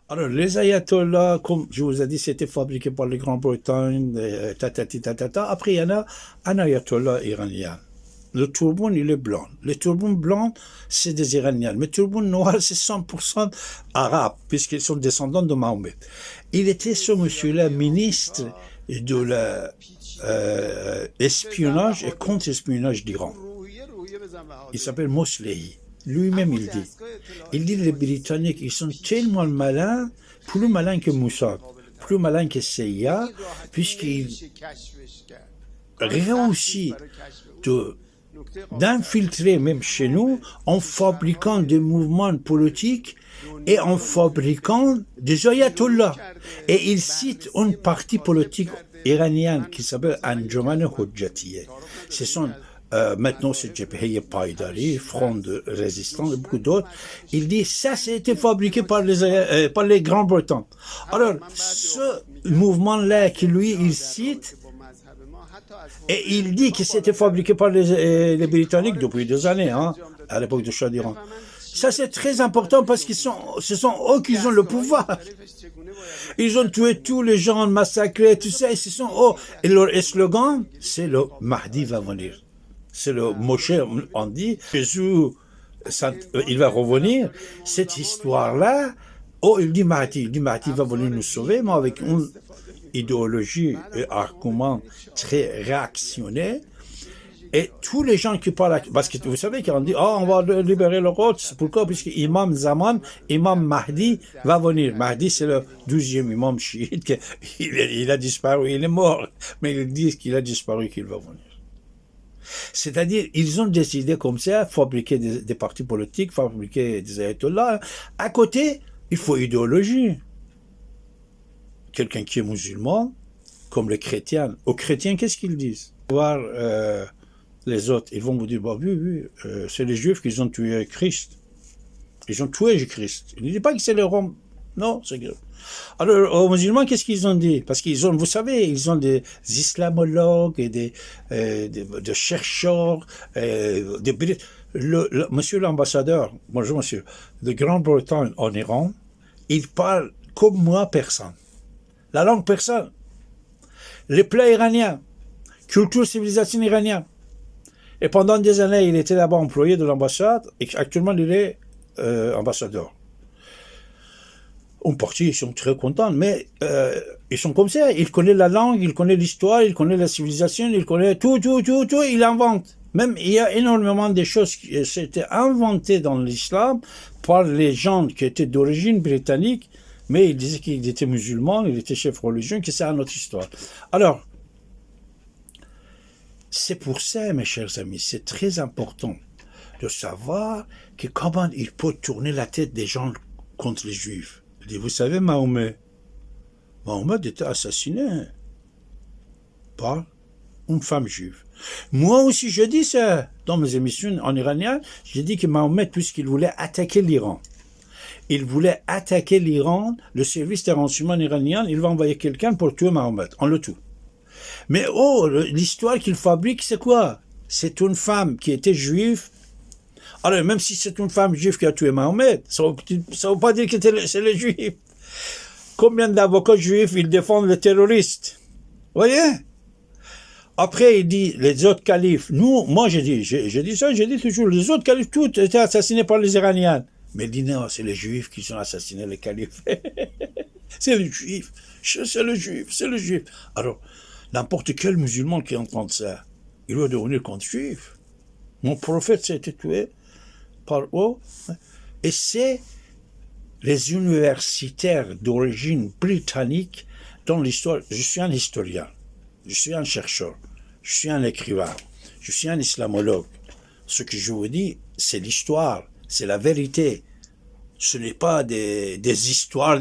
Alors, les ayatollahs, comme je vous ai dit, c'était fabriqué par la Grande-Bretagne, tatati tatata. Après, il y en a un ayatollah iranien. Le turban, il est blanc. Les turbans blancs, c'est des Iraniens. Mais le turban noir, c'est 100% arabe, puisqu'ils sont descendants de Mahomet. Il était, ce monsieur-là, ministre de l'espionnage et contre-espionnage d'Iran. Il s'appelle Moslehi. Lui-même, il dit les Britanniques, ils sont tellement malins, plus malins que Mossad, plus malins que CIA, puisqu'ils réussissent d'infiltrer même chez nous en fabriquant des mouvements politiques et en fabriquant des ayatollahs. Et il cite une partie politique iranienne qui s'appelle Anjuman Hojjatiyeh. Ce sont maintenant c'est Jebheye Paydari, Front de Résistance et beaucoup d'autres. Il dit ça, ça a été fabriqué par les Grands-Bretons. Alors, ce mouvement-là qui lui, il cite, et il dit que c'était fabriqué par les Britanniques depuis des années, hein, à l'époque de Shah d'Iran. Ça, c'est très important parce ce sont eux qui ont le pouvoir. Ils ont tué tous les gens, massacré, tout ça, et ce sont eux. Et leur slogan, c'est le Mahdi va venir. C'est le Moshe, on dit, Jésus, il va revenir. Cette histoire-là, il dit Mahdi va venir nous sauver, mais avec une idéologie et argument très réactionnaire. Et tous les gens qui parlent, parce que vous savez qu'on dit, on va libérer le Quds. Pourquoi? Puisque Imam Zaman, Imam Mahdi va venir. Mahdi, c'est le 12e imam chiite. Il a disparu, il est mort. Mais ils disent qu'il a disparu, qu'il va venir. C'est-à-dire, ils ont décidé comme ça, fabriquer des partis politiques, fabriquer des ayatollahs. À côté, il faut idéologie. Quelqu'un qui est musulman, comme les chrétiens. Aux chrétiens, qu'est-ce qu'ils disent? Voir les autres, ils vont vous dire, bah oui, c'est les Juifs qui ont tué Christ. Ils ont tué Christ. Ils ne disent pas que c'est les Roms. Non, c'est grave. Alors, aux musulmans, qu'est-ce qu'ils ont dit? Parce qu'ils ont, vous savez, ils ont des islamologues et des chercheurs, monsieur l'ambassadeur, bonjour monsieur, de Grande-Bretagne en Iran, il parle comme moi personne. La langue persane, les plats iraniens, culture, civilisation iranienne. Et pendant des années, il était là-bas employé de l'ambassade, et actuellement, il est ambassadeur. En partie, ils sont très contents, mais ils sont comme ça. Ils connaissent la langue, ils connaissent l'histoire, ils connaissent la civilisation, ils connaissent tout, ils inventent. Même, il y a énormément de choses qui étaient inventées dans l'islam par les gens qui étaient d'origine britannique, mais ils disaient qu'ils étaient musulmans, ils étaient chefs religieux, que c'est une autre histoire. Alors, c'est pour ça, mes chers amis, c'est très important de savoir que comment il peut tourner la tête des gens contre les Juifs. Vous savez, Mahomet était assassiné par une femme juive. Moi aussi, je dis ça dans mes émissions en iranien. J'ai dit que Mahomet, puisqu'il voulait attaquer l'Iran, le service de renseignement iranien, il va envoyer quelqu'un pour tuer Mahomet. On le tue. Mais l'histoire qu'il fabrique, c'est quoi? C'est une femme qui était juive. Alors, même si c'est une femme juive qui a tué Mahomet, ça ne veut pas dire que c'est les juifs. Combien d'avocats juifs, ils défendent les terroristes? Vous voyez? Après, il dit, les autres califes. Moi, j'ai dit toujours, les autres califes, tous étaient assassinés par les Iraniens. Mais il dit, non, c'est les juifs qui ont assassiné les califes. C'est les juifs. C'est le juif. Alors, n'importe quel musulman qui entend ça, il doit devenir contre juif. Mon prophète s'est été tué par eux. Et c'est les universitaires d'origine britannique dans l'histoire. Je suis un historien, je suis un chercheur, je suis un écrivain, je suis un islamologue. Ce que je vous dis, c'est l'histoire, c'est la vérité. Ce n'est pas des histoires.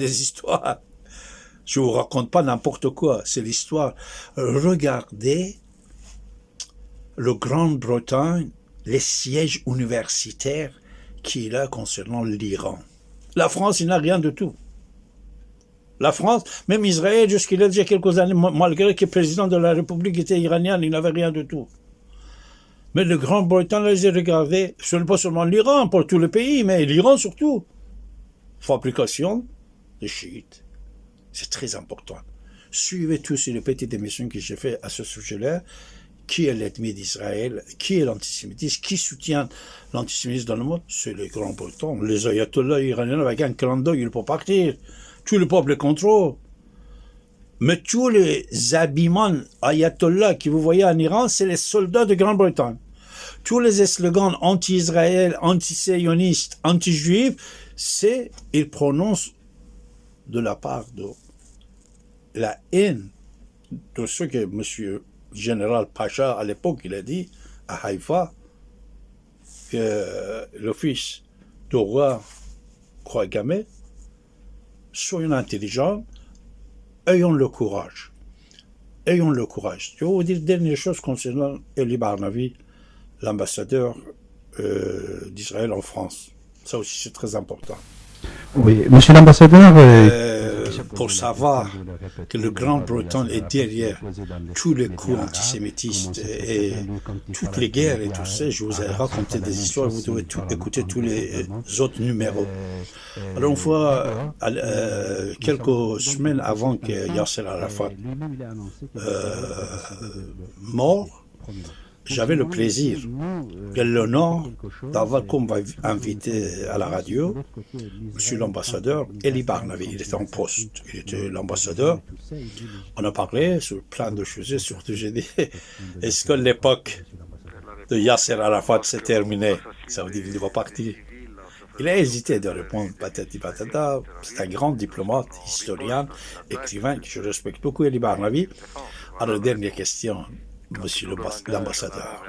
Je ne vous raconte pas n'importe quoi, c'est l'histoire. Regardez le Grande-Bretagne, les sièges universitaires qu'il a concernant l'Iran. La France, il n'a rien de tout. La France, même Israël, jusqu'il y a déjà quelques années, malgré que le président de la République était iranien, il n'avait rien de tout. Mais le Grande-Bretagne, les a regardés, ce n'est pas seulement l'Iran, pour tous les pays, mais l'Iran surtout. Fabrication les chiites. C'est très important. Suivez tous les petites émissions que j'ai fait à ce sujet-là. Qui est l'ennemi d'Israël? Qui est l'antisémitisme? Qui soutient l'antisémitisme dans le monde? C'est les grands bretons, les ayatollahs iraniens avec un clan d'œil, ils peuvent partir. Tout le peuple est contre eux. Mais tous les habillements ayatollahs que vous voyez en Iran, c'est les soldats de Grande-Bretagne. Tous les slogans anti-Israël, anti-sionistes, anti-juifs, ils prononcent de la part de la haine de ce que M. Général Pacha, à l'époque, il a dit à Haïfa que le fils du roi Khouagamé, soyons intelligents, ayons le courage. Ayons le courage. Je vais vous dire une dernière chose concernant Eli Barnavi, l'ambassadeur d'Israël en France. Ça aussi, c'est très important. Oui, monsieur l'ambassadeur, pour savoir que le Grande-Bretagne est derrière tous les coups antisémitistes et toutes les guerres et tout ça, je vous ai raconté des histoires, vous devez écouter tous les autres numéros. Alors une fois, quelques semaines avant que Yasser Arafat mort, j'avais le plaisir et l'honneur d'avoir comme invité à la radio monsieur l'ambassadeur Eli Barnavi. Il était en poste, il était l'ambassadeur. On a parlé sur plein de choses, surtout j'ai dit, est-ce que l'époque de Yasser Arafat s'est terminée? Ça veut dire qu'il va partir. Il a hésité de répondre patati patata. C'est un grand diplomate, historien, écrivain que je respecte beaucoup, Eli Barnavi. Alors, dernière question. Monsieur l'ambassadeur,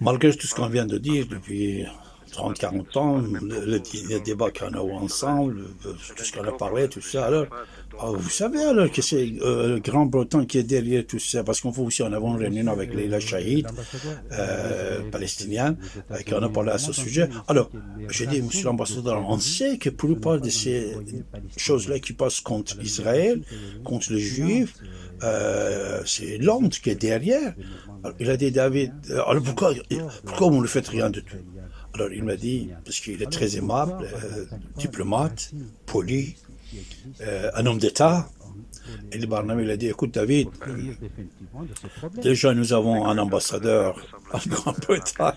malgré tout ce qu'on vient de dire depuis 30-40 ans, le débat qu'on a eu ensemble, tout ce qu'on a parlé, tout ça, alors, vous savez alors que c'est le Grand-Bretagne qui est derrière tout ça, parce qu'on fait aussi, on avait une réunion avec les Shahid palestiniens, qu'on a parlé à ce sujet. Alors, j'ai dit, monsieur l'ambassadeur, on sait que pour la plupart de ces choses-là qui passent contre Israël, contre les Juifs, c'est Londres qui est derrière. Alors, il a dit, David, alors pourquoi vous ne faites rien de tout? Alors il m'a dit, parce qu'il est très aimable, diplomate, poli, un homme d'État. Et le Barnum, il a dit, écoute David, déjà nous avons un ambassadeur en Grande-Bretagne.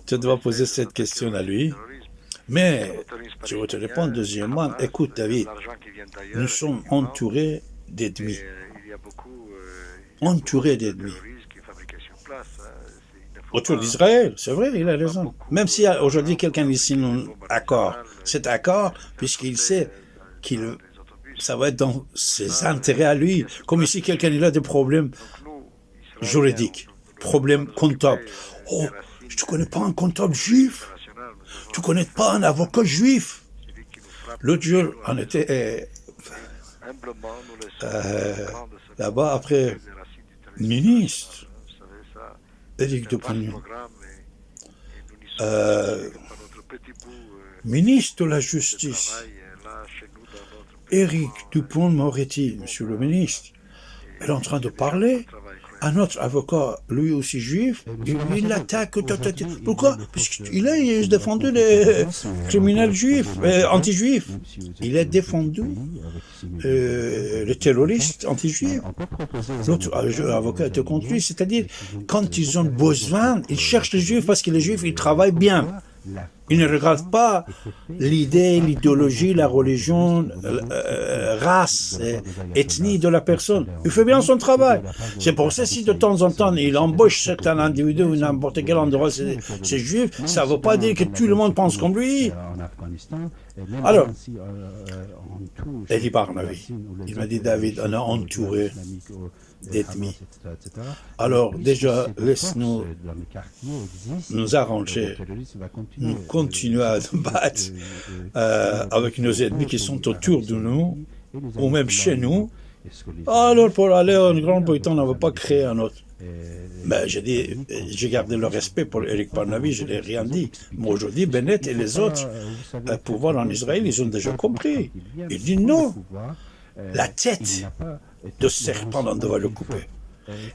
Tu dois poser cette question à lui. Mais je vais te répondre deuxièmement, écoute David, nous sommes entourés d'ennemis. Entourés d'ennemis. Autour d'Israël, c'est vrai, il a raison. Même si aujourd'hui quelqu'un lui signe un accord, cet accord, puisqu'il sait qu'il ça va être dans ses intérêts à lui. Comme ici, quelqu'un il a des problèmes juridiques, problèmes comptables. Oh, tu ne connais pas un comptable juif? Tu ne connais pas un avocat juif? L'autre jour, on était là-bas après ministre. Éric Dupont-Moretti, ministre de la Justice, Éric Dupont-Moretti, monsieur le ministre, est en train de parler à notre avocat, lui aussi juif, il l'attaque. Pourquoi? Parce qu'il a défendu les criminels juifs, anti-juifs. Il a défendu les terroristes anti-juifs. L'autre avocat était contre lui, c'est-à-dire, quand ils ont besoin, ils cherchent les juifs parce que les juifs, ils travaillent bien. Ils ne regardent pas l'idée, l'idéologie, la religion, race, ethnie de la personne. Il fait bien son travail. C'est pour ça si de temps en temps il embauche certains individus ou n'importe quel endroit c'est juif, ça ne veut pas dire que tout le monde pense comme lui. Alors, Eli Barnavi, il m'a dit David, on a entouré d'ennemis. Alors déjà, laisse-nous nous arranger, nous continuer à nous battre avec nos ennemis qui sont autour de nous, ou même chez nous. Alors pour aller en Grande-Bretagne, on ne va pas créer un autre. Mais j'ai gardé le respect pour Eric Barnavi, je n'ai rien dit. Mais aujourd'hui, Bennett et les autres pouvoirs en Israël, ils ont déjà compris. Ils disent non. La tête de serpent, on doit le couper.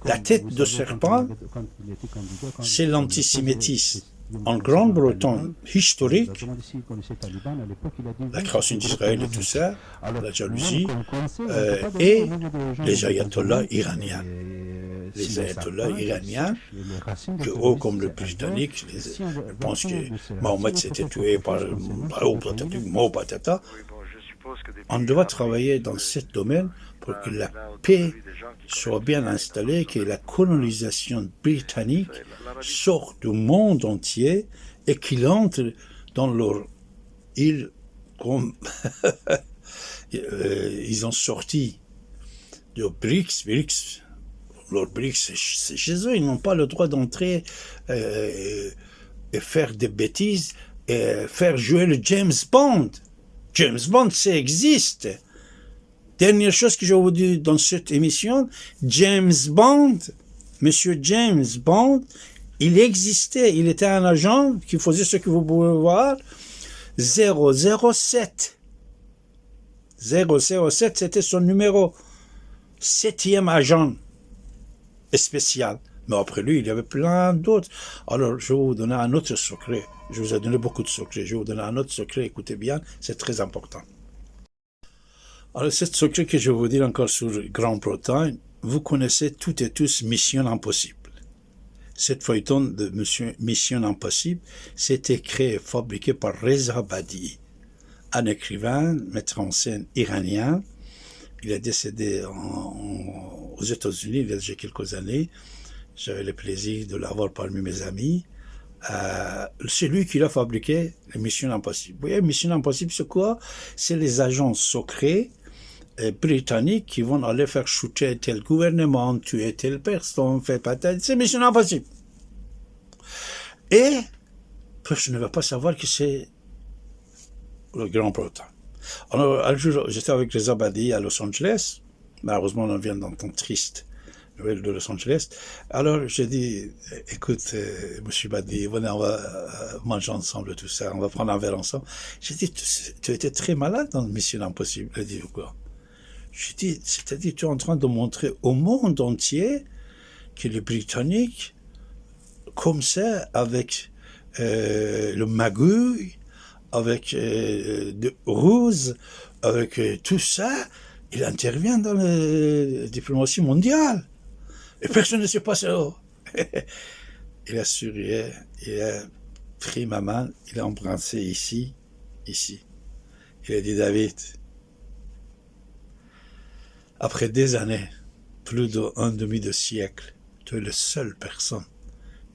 La tête de serpent, c'est l'antisémitisme. en Grande-Bretagne historique, la création d'Israël et tout ça, la jalousie, et les ayatollahs iraniens. Les ayatollahs iraniens, que eux, comme le Britannique, je pense que Mohamed s'était tué par on doit travailler dans ce domaine pour que la paix soit bien installée, que la colonisation britannique sorte du monde entier et qu'il entre dans leur île comme ils ont sorti du BRICS. Leurs BRICS, c'est chez eux, ils n'ont pas le droit d'entrer et faire des bêtises et faire jouer le James Bond. James Bond, ça existe. Dernière chose que je vous dis dans cette émission, James Bond, Monsieur James Bond, il existait, il était un agent qui faisait ce que vous pouvez voir, 007. 007, c'était son numéro. 7e agent spécial. Mais après lui, il y avait plein d'autres. Alors, je vais vous donner un autre secret. Je vous ai donné beaucoup de secrets. Je vais vous donner un autre secret. Écoutez bien, c'est très important. Alors, ce secret que je vais vous dire encore sur Grande-Bretagne, vous connaissez toutes et tous Mission Impossible. Cette feuilleton de Mission Impossible, c'était créé et fabriqué par Reza Badi'i, un écrivain, metteur en scène iranien. Il est décédé aux États-Unis il y a déjà quelques années. J'avais le plaisir de l'avoir parmi mes amis. C'est lui qui l'a fabriqué, les Missions Impossibles. Vous voyez, Mission Impossible, c'est quoi? C'est les agents secrets britanniques qui vont aller faire shooter tel gouvernement, tuer telle personne, faire patate. C'est Mission Impossible. Et je ne vais pas savoir que c'est le Grande-Bretagne. Alors, un jour, j'étais avec Reza Badi'i à Los Angeles. Malheureusement, on vient d'entendre triste nouvelle de Los Angeles. Alors, j'ai dit, écoute, monsieur Badi'i, venez, on va manger ensemble, tout ça, on va prendre un verre ensemble. J'ai dit, tu étais très malade dans Mission Impossible. Il a dit, quoi? J'ai dit, c'est-à-dire, tu es en train de montrer au monde entier que les Britanniques, comme ça, avec le magouille, avec de ruse, avec tout ça, il intervient dans la diplomatie mondiale. Et personne ne sait pas ça. Il a souri, il a pris ma main, il a embrassé ici. Il a dit, David, après des années, plus d'un demi-siècle, tu es la seule personne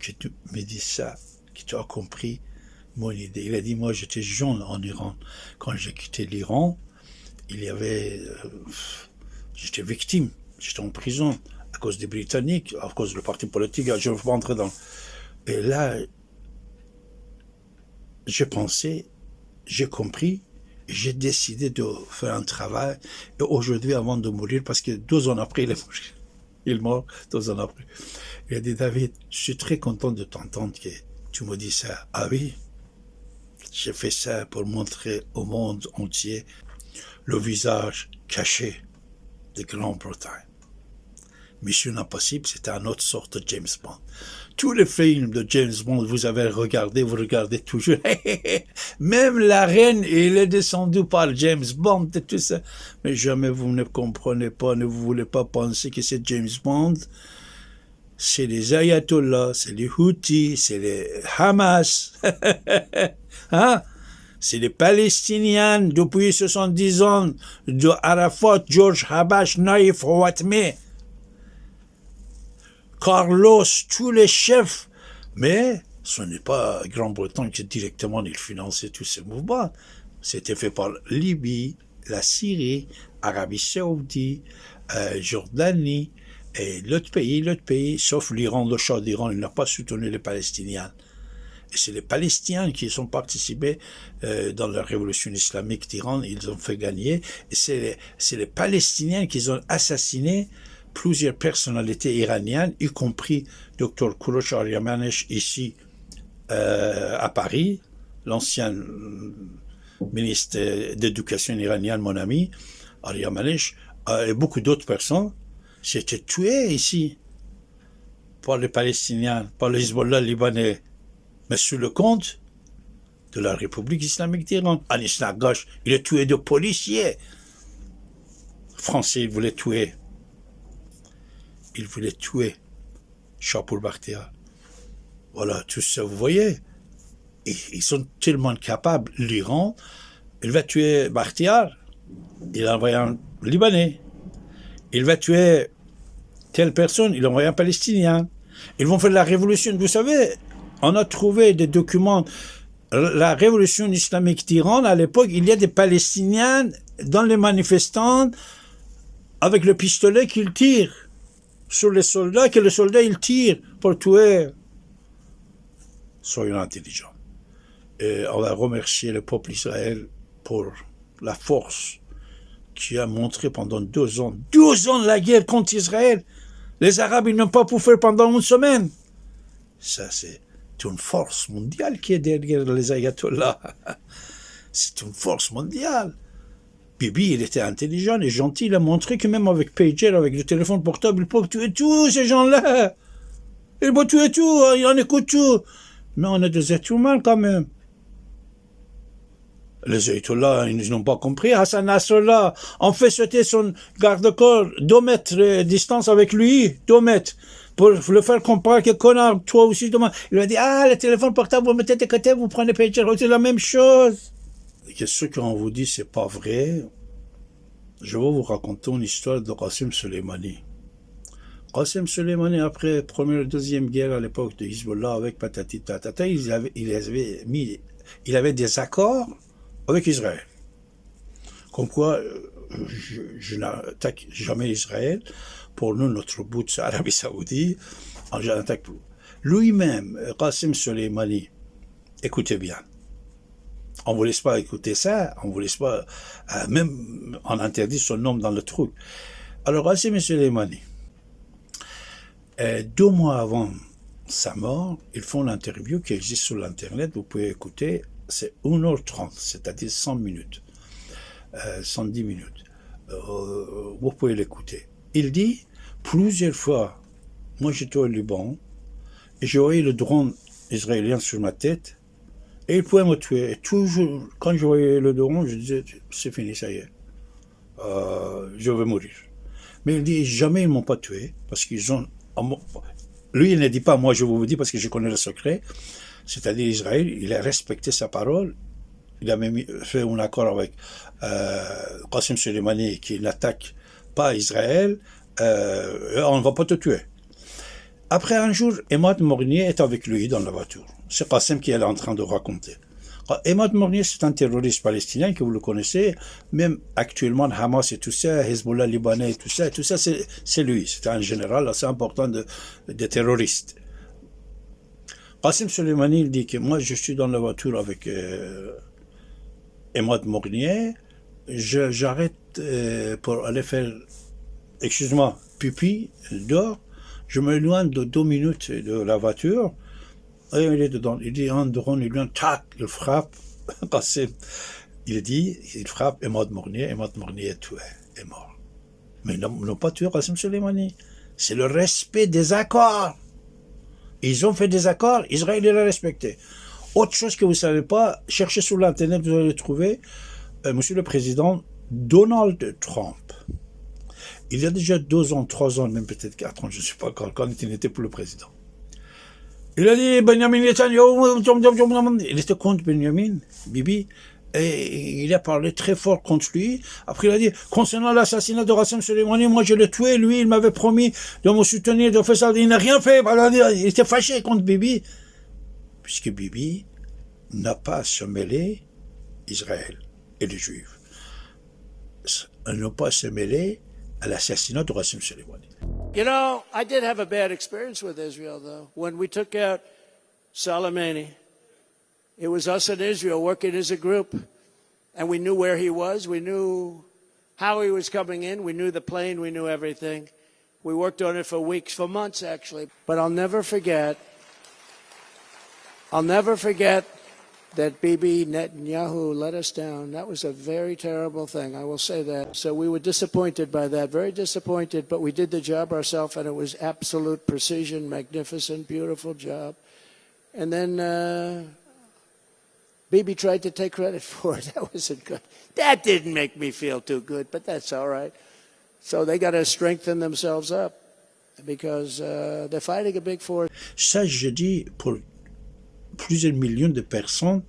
qui me dit ça, qui t'a compris mon idée. Il a dit, moi j'étais jeune en Iran. Quand j'ai quitté l'Iran, il y avait... j'étais victime, j'étais en prison à cause des Britanniques, à cause du parti politique, je ne veux pas entrer dans... Et là, j'ai pensé, j'ai compris, j'ai décidé de faire un travail. Et aujourd'hui, avant de mourir, parce que 2 ans après, il est mort. Il est mort 2 ans après. Il a dit, David, je suis très content de t'entendre que tu me dis ça. Ah oui, j'ai fait ça pour montrer au monde entier le visage caché de Grande-Bretagne. Mission Impossible, c'était une autre sorte de James Bond. Tous les films de James Bond, vous avez regardé, vous regardez toujours. Même la reine, elle est descendue par James Bond et tout ça. Mais jamais vous ne comprenez pas, ne vous voulez pas penser que c'est James Bond. C'est les ayatollahs, c'est les Houthis, c'est les Hamas. Hein? C'est les Palestiniens depuis 70 ans de Arafat, George Habash, Naïf, Ouatmé, Carlos, tous les chefs. Mais ce n'est pas Grande-Bretagne qui directement il finançait tous ces mouvements. C'était fait par Libye, la Syrie, Arabie Saoudite, Jordanie, et l'autre pays, sauf l'Iran, le Shah d'Iran, il n'a pas soutenu les Palestiniens. Et c'est les Palestiniens qui ont participé dans la révolution islamique d'Iran, ils ont fait gagner. Et c'est les Palestiniens qui ont assassiné plusieurs personnalités iraniennes, y compris Dr Kourosh Aryamanesh ici à Paris, l'ancien ministre d'éducation iranienne, mon ami, Aryamanesh, et beaucoup d'autres personnes, s'étaient tués ici par les Palestiniens, par le Hezbollah libanais. mais sous le compte de la République islamique d'Iran. Anis Nagash, il a tué des policiers. Français, il voulait tuer. Il voulait tuer Shapur Bakhtiar. Voilà, tout ça, vous voyez. Ils sont tellement capables. L'Iran, il va tuer Bakhtiar. Il a envoyé un Libanais. Il va tuer telle personne. Il a envoyé un Palestinien. Ils vont faire la révolution. Vous savez, on a trouvé des documents. La révolution islamique d'Iran, à l'époque, il y a des Palestiniens dans les manifestants avec le pistolet qu'ils tirent sur les soldats, que les soldats ils tirent pour tuer. Soyons intelligents. Et on va remercier le peuple d'Israël pour la force qui a montré pendant 2 ans. 12 ans la guerre contre Israël. Les Arabes, ils n'ont pas pu faire pendant une semaine. Ça, c'est une force mondiale qui est derrière les ayatollahs. C'est une force mondiale. Bibi, il était intelligent et gentil. Il a montré que même avec pager, avec le téléphone portable, il peut tuer tous ces gens-là. Il peut tuer tout, il en écoute tout. Mais on est des êtres humains quand même. Les ayatollahs, ils n'ont pas compris. Hassan Nasrallah, on fait sauter son garde-corps 2 mètres de distance avec lui, 2 mètres, pour le faire comprendre que connard, toi aussi, demain. Il a dit, le téléphone portable, vous mettez de côté, vous prenez pager, c'est la même chose. Et ce qu'on vous dit, c'est pas vrai. Je vais vous raconter une histoire de Qasem Soleimani. Qasem Soleimani, après la première et deuxième guerre à l'époque de Hezbollah avec patati tatata, il avait des accords avec Israël. Comme quoi, je n'attaque jamais Israël. Pour nous, notre bout, c'est l'Arabie Saoudite. Je n'attaque plus. Lui-même, Qasem Soleimani, écoutez bien. On ne vous laisse pas écouter ça, on ne vous laisse pas, même on interdit son nom dans le truc. Alors, Qasem Soleimani, 2 mois avant sa mort, ils font l'interview qui existe sur l'Internet, vous pouvez écouter, c'est 1h30, c'est-à-dire 100 minutes, 110 minutes. Vous pouvez l'écouter. Il dit, plusieurs fois, moi j'étais au Liban, et j'ai voyé le drone israélien sur ma tête, et il pouvait me tuer. Et toujours, quand je voyais le drone, je disais, c'est fini, ça y est, je vais mourir. Mais il dit, jamais ils ne m'ont pas tué, parce qu'ils ont... Lui, il ne dit pas, moi je vous dis, parce que je connais le secret, c'est-à-dire Israël, il a respecté sa parole, il a même fait un accord avec Qasem Soleimani qui n'attaque pas Israël, on ne va pas te tuer. Après un jour, Emad Mornier est avec lui dans la voiture. C'est Qasem qui est en train de raconter. Emad Mornier, c'est un terroriste palestinien que vous le connaissez, même actuellement Hamas et tout ça, Hezbollah libanais et tout ça c'est lui. C'est un général assez important de terroristes. Qasem Soleimani, il dit que moi je suis dans la voiture avec Emad Mornier, j'arrête pour aller faire, excuse-moi, pipi, dehors, je m'éloigne de 2 minutes de la voiture, et il est dedans, il dit un drone, il vient, tac, il frappe, Qasem, il frappe Emad Mornier est tué, est mort. Mais ils n'ont pas tué Qasem Soleimani, c'est le respect des accords. Ils ont fait des accords, Israël l'a respecté. Autre chose que vous ne savez pas, cherchez sur l'Internet, vous allez trouver, Monsieur le Président Donald Trump. Il y a déjà 2 ans, 3 ans, même peut-être 4 ans, je ne sais pas quand il n'était plus le président. Il a dit, Benjamin Netanyahu, il était contre Benjamin, Bibi, et il a parlé très fort contre lui. Après, il a dit, concernant l'assassinat de Qasem Soleimani, moi je l'ai tué, lui, il m'avait promis de me soutenir, de faire ça, il n'a rien fait. Il était fâché contre Bibi, puisque Bibi n'a pas à se mêler Israël et les Juifs. Ils n'ont pas à se mêler à l'assassinat de Qasem Soleimani. You know, I did have a bad experience with Israel, though. When we took out Soleimani, it was us in Israel working as a group, and we knew where he was. We knew how he was coming in. We knew the plane. We knew everything. We worked on it for weeks, for months, actually. But I'll never forget that Bibi Netanyahu let us down. That was a very terrible thing, I will say that. So we were disappointed by that, very disappointed, but we did the job ourselves, and it was absolute precision, magnificent, beautiful job. And then Bibi tried to take credit for it. That wasn't good. That didn't make me feel too good, but that's all right. So they got to strengthen themselves up because they're fighting a big force. Ça, je dis pour plusieurs millions de personnes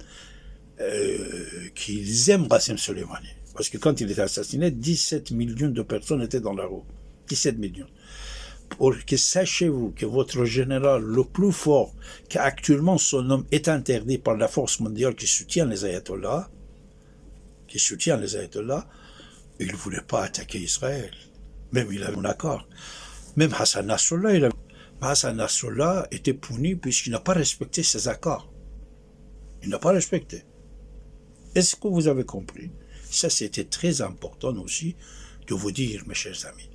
qui aiment Qasem Soleimani. Parce que quand il était assassiné, 17 millions de personnes étaient dans la rue. 17 millions. Pour que sachez-vous que votre général le plus fort, qu'actuellement son nom est interdit par la force mondiale qui soutient les ayatollahs, il ne voulait pas attaquer Israël. Même il avait un accord. Même Hassan Nasrallah était puni puisqu'il n'a pas respecté ses accords. Il n'a pas respecté. Est-ce que vous avez compris? Ça, c'était très important aussi de vous dire, mes chers amis.